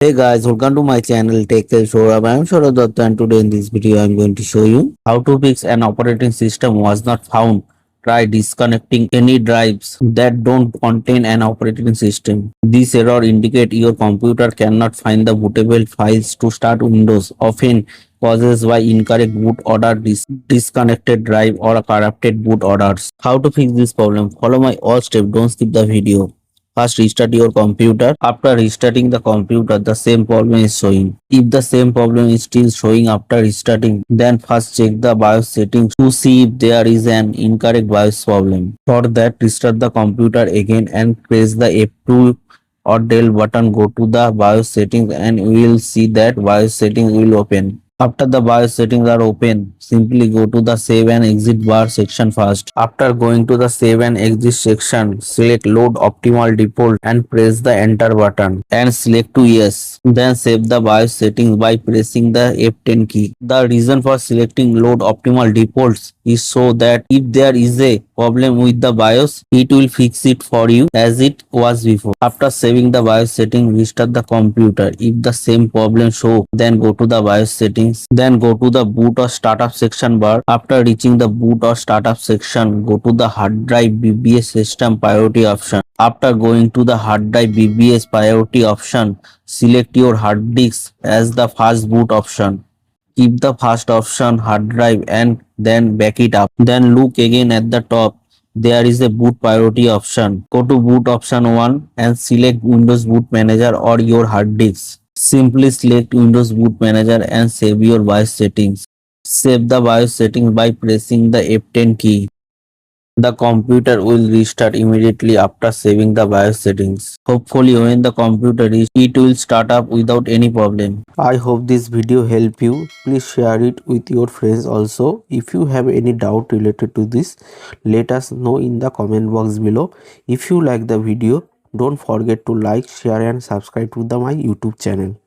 Hey guys, welcome to my channel Take Care Sourav. I am Sourav Dutta and today in this video I am going to show you how to fix an operating system was not found. Try disconnecting any drives that don't contain an operating system. This error indicate your computer cannot find the bootable files to start Windows, often causes by incorrect boot order, disconnected drive or corrupted boot orders. How to fix this problem? Follow my all steps, don't skip the video. First, restart your computer. After restarting the computer, the same problem is showing. If the same problem is still showing after restarting, then first check the BIOS settings to see if there is an incorrect BIOS problem. For that, restart the computer again and press the F2 or Del button. Go to the BIOS settings and you will see that BIOS settings will open. After the BIOS settings are open, simply go to the save and exit bar section first. After going to the save and exit section, select load optimal default and press the enter button and select to yes. Then save the BIOS settings by pressing the F10 key. The reason for selecting load optimal defaults is so that if there is a problem with the BIOS, it will fix it for you as it was before. After saving the BIOS setting, restart the computer. If the same problem show, then go to the BIOS settings. Then go to the boot or startup section bar. After reaching the boot or startup section, go to the hard drive BBS system priority option. After going to the hard drive BBS priority option, select your hard disk as the first boot option. Keep the first option hard drive and then back it up. Then look again at the top. There is a boot priority option. Go to boot option 1 and select Windows Boot Manager or your hard disk. Simply select Windows Boot Manager and save your BIOS settings. Save the BIOS settings by pressing the F10 key. The computer will restart immediately after saving the BIOS settings. Hopefully when the computer is, it will start up without any problem. I hope this video helped you. Please share it with your friends also. If you have any doubt related to this, let us know in the comment box below. If you like the video, don't forget to like, share and subscribe to my YouTube channel.